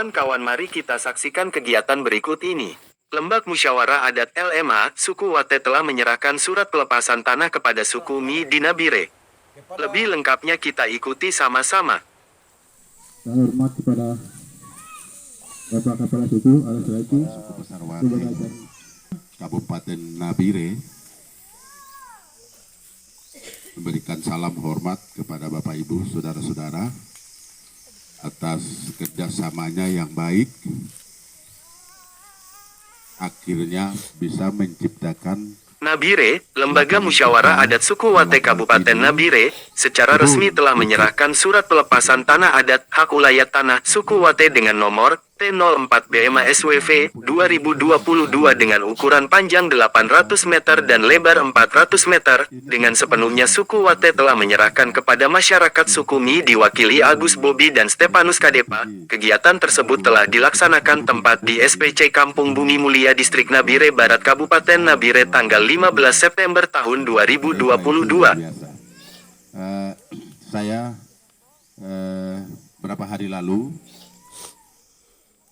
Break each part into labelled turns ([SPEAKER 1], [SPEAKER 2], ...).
[SPEAKER 1] Kawan-kawan, mari kita saksikan kegiatan berikut ini. Lembag Musyawarah Adat LMA, suku Wate telah menyerahkan surat pelepasan tanah kepada suku Mi di Nabire. Lebih lengkapnya kita ikuti sama-sama.
[SPEAKER 2] Saya hormat kepada Bapak Kepala Suku Alex Raiki,
[SPEAKER 3] Suku Besar Wate, Kabupaten Nabire, memberikan salam hormat kepada Bapak Ibu, saudara-saudara, atas kerjasamanya yang baik, akhirnya bisa menciptakan
[SPEAKER 1] Nabire, Lembaga Musyawarah Adat Suku Wate Kabupaten Nabire, secara resmi telah menyerahkan surat pelepasan tanah adat hak ulayat tanah suku Wate dengan nomor T04BMA-SWV 2022 dengan ukuran panjang 800 meter dan lebar 400 meter, dengan sepenuhnya suku Wate telah menyerahkan kepada masyarakat suku Mi diwakili Agus Bobi dan Stepanus Kadepa. Kegiatan tersebut telah dilaksanakan tempat di SPC Kampung Bumi Mulia Distrik Nabire Barat Kabupaten Nabire tanggal 15 September tahun 2022.
[SPEAKER 3] Saya berapa hari lalu,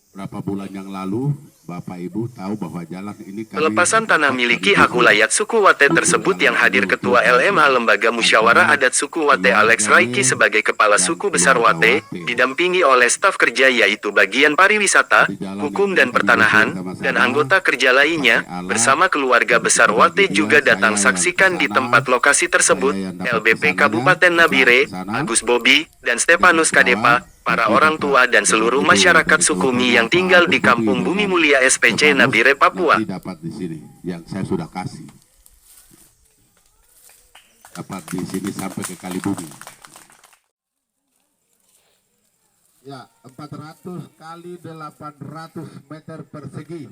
[SPEAKER 3] berapa bulan yang lalu, Bapak Ibu tahu bahwa jalan ini
[SPEAKER 1] pelepasan tanah miliki hak ulayat suku Wate tersebut yang hadir Ketua LMA Lembaga Musyawarah Adat Suku Wate Alex Raiki sebagai Kepala Suku Besar Wate, didampingi oleh staf kerja yaitu bagian pariwisata, hukum dan pertanahan, dan anggota kerja lainnya, bersama keluarga besar Wate juga datang saksikan di tempat lokasi tersebut, LBP Kabupaten Nabire, Agus Bobi, dan Stepanus Kadepa, para orang tua dan seluruh masyarakat suku Mi yang tinggal di Kampung Bumi Mulia SPC Nabire, Papua.
[SPEAKER 3] Dapat di sini yang saya sudah kasih. Dapat di sini sampai ke Kalibumi. Ya, 400 kali 800 meter persegi.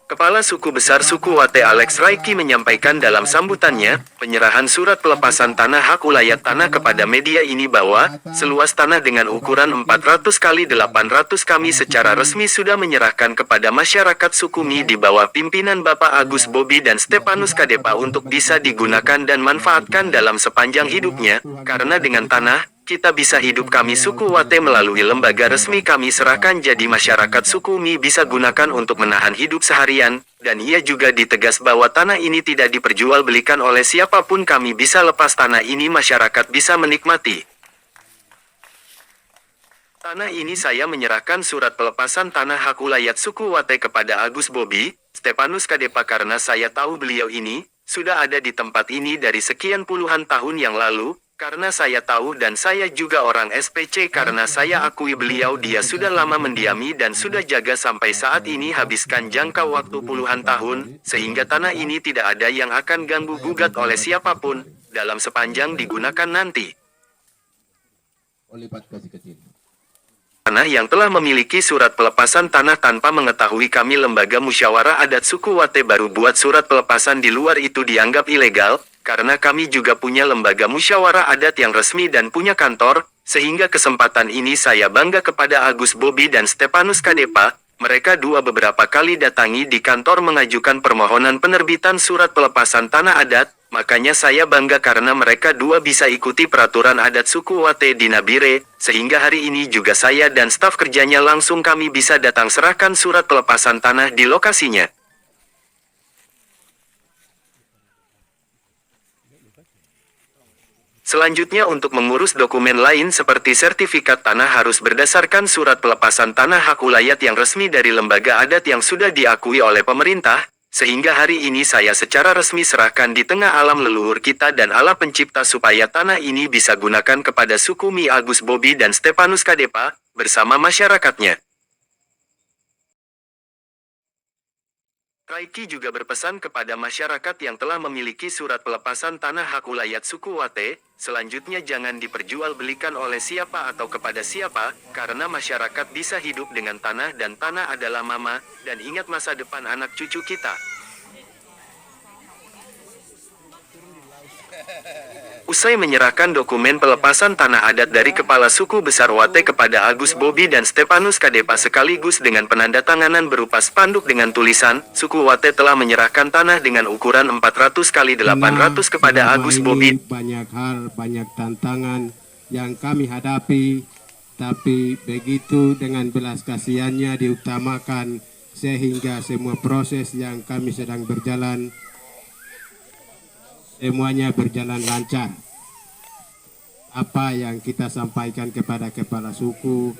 [SPEAKER 1] Kepala Suku Besar Suku Wate Alex Raiki menyampaikan dalam sambutannya, penyerahan surat pelepasan tanah hak ulayat tanah kepada media ini bahwa, seluas tanah dengan ukuran 400 kali 800 kami secara resmi sudah menyerahkan kepada masyarakat suku Mi di bawah pimpinan Bapak Agus Bobi dan Stepanus Kadepa untuk bisa digunakan dan manfaatkan dalam sepanjang hidupnya, karena dengan tanah, kita bisa hidup. Kami suku Wate melalui lembaga resmi kami serahkan jadi masyarakat suku Mi bisa gunakan untuk menahan hidup seharian, dan ia juga ditegas bahwa tanah ini tidak diperjualbelikan oleh siapapun. Kami bisa lepas tanah ini, masyarakat bisa menikmati. Tanah ini saya menyerahkan surat pelepasan tanah hak ulayat suku Wate kepada Agus Bobi, Stepanus Kadepa karena saya tahu beliau ini sudah ada di tempat ini dari sekian puluhan tahun yang lalu. Karena saya tahu dan saya juga orang SPC, karena saya akui beliau dia sudah lama mendiami dan sudah jaga sampai saat ini habiskan jangka waktu puluhan tahun, sehingga tanah ini tidak ada yang akan ganggu gugat oleh siapapun, dalam sepanjang digunakan nanti. Tanah yang telah memiliki surat pelepasan tanah tanpa mengetahui kami Lembaga Musyawarah Adat Suku Wate baru buat surat pelepasan di luar itu dianggap ilegal, karena kami juga punya lembaga musyawarah adat yang resmi dan punya kantor, sehingga kesempatan ini saya bangga kepada Agus Bobi dan Stepanus Kadepa. Mereka dua beberapa kali datangi di kantor mengajukan permohonan penerbitan surat pelepasan tanah adat, makanya saya bangga karena mereka dua bisa ikuti peraturan adat suku Wate di Nabire, sehingga hari ini juga saya dan staf kerjanya langsung kami bisa datang serahkan surat pelepasan tanah di lokasinya. Selanjutnya untuk mengurus dokumen lain seperti sertifikat tanah harus berdasarkan surat pelepasan tanah hak ulayat yang resmi dari lembaga adat yang sudah diakui oleh pemerintah, sehingga hari ini saya secara resmi serahkan di tengah alam leluhur kita dan Allah pencipta supaya tanah ini bisa gunakan kepada suku Mi Agus Bobi dan Stepanus Kadepa, bersama masyarakatnya. Raiki juga berpesan kepada masyarakat yang telah memiliki surat pelepasan tanah hak ulayat suku Wate, selanjutnya jangan diperjualbelikan oleh siapa atau kepada siapa, karena masyarakat bisa hidup dengan tanah dan tanah adalah mama, dan ingat masa depan anak cucu kita. Usai menyerahkan dokumen pelepasan tanah adat dari Kepala Suku Besar Wate kepada Agus Bobi dan Stepanus Kadepa sekaligus dengan penandatanganan berupa spanduk dengan tulisan, Suku Wate telah menyerahkan tanah dengan ukuran 400 kali 800 kepada Agus Bobi.
[SPEAKER 2] Banyak hal, banyak tantangan yang kami hadapi
[SPEAKER 4] tapi begitu dengan belas kasihannya diutamakan sehingga semua proses yang kami sedang berjalan semuanya berjalan lancar. Apa yang kita sampaikan kepada kepala suku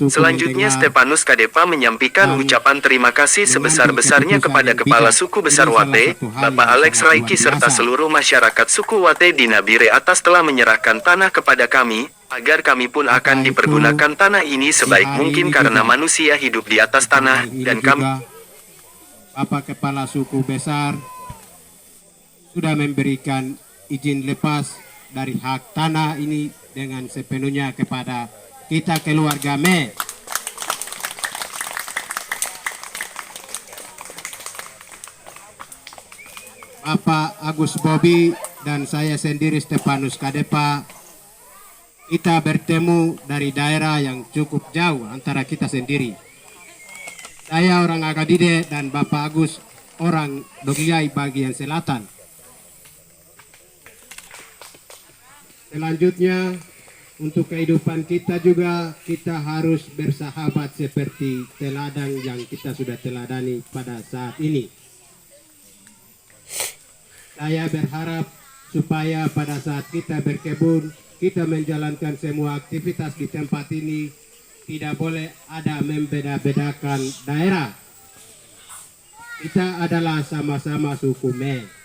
[SPEAKER 1] Selanjutnya
[SPEAKER 4] mendengar,
[SPEAKER 1] Stepanus Kadepa menyampaikan ucapan terima kasih sebesar-besarnya kepada Kepala Suku Besar Wate, Bapak Alex Raiki serta seluruh masyarakat suku Wate di Nabire atas telah menyerahkan tanah kepada kami, agar kami pun akan dipergunakan tanah ini sebaik mungkin karena manusia hidup di atas tanah,
[SPEAKER 4] ini
[SPEAKER 1] dan
[SPEAKER 4] juga
[SPEAKER 1] kami
[SPEAKER 4] Bapak Kepala Suku Besar sudah memberikan izin lepas dari hak tanah ini dengan sepenuhnya kepada kita keluarga Me. Bapak Agus Bobi dan saya sendiri Stepanus Kadepa, kita bertemu dari daerah yang cukup jauh antara kita sendiri. Saya orang Agadide dan Bapak Agus orang Dogiai bagian selatan. Selanjutnya, untuk kehidupan kita juga kita harus bersahabat seperti teladan yang kita sudah teladani pada saat ini. Saya berharap supaya pada saat kita berkebun, kita menjalankan semua aktivitas di tempat ini, tidak boleh ada membeda-bedakan daerah. Kita adalah sama-sama suku Me.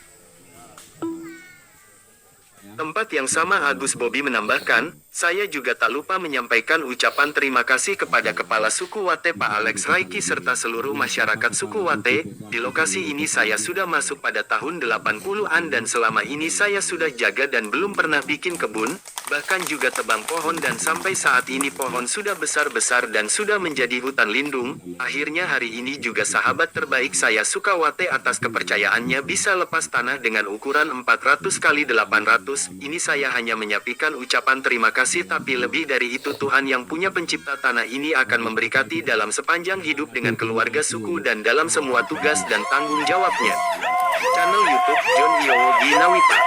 [SPEAKER 1] Tempat yang sama Agus Bobi menambahkan, saya juga tak lupa menyampaikan ucapan terima kasih kepada Kepala Suku Wate Pak Alex Raiki serta seluruh masyarakat suku Wate. Di lokasi ini saya sudah masuk pada tahun 80-an dan selama ini saya sudah jaga dan belum pernah bikin kebun, bahkan juga tebang pohon dan sampai saat ini pohon sudah besar-besar dan sudah menjadi hutan lindung. Akhirnya hari ini juga sahabat terbaik saya Sukawate atas kepercayaannya bisa lepas tanah dengan ukuran 400 kali 800. Ini saya hanya menyampaikan ucapan terima kasih, tapi lebih dari itu Tuhan yang punya pencipta tanah ini akan memberkati dalam sepanjang hidup dengan keluarga suku dan dalam semua tugas dan tanggung jawabnya. Channel YouTube John Iyowo Ginawita.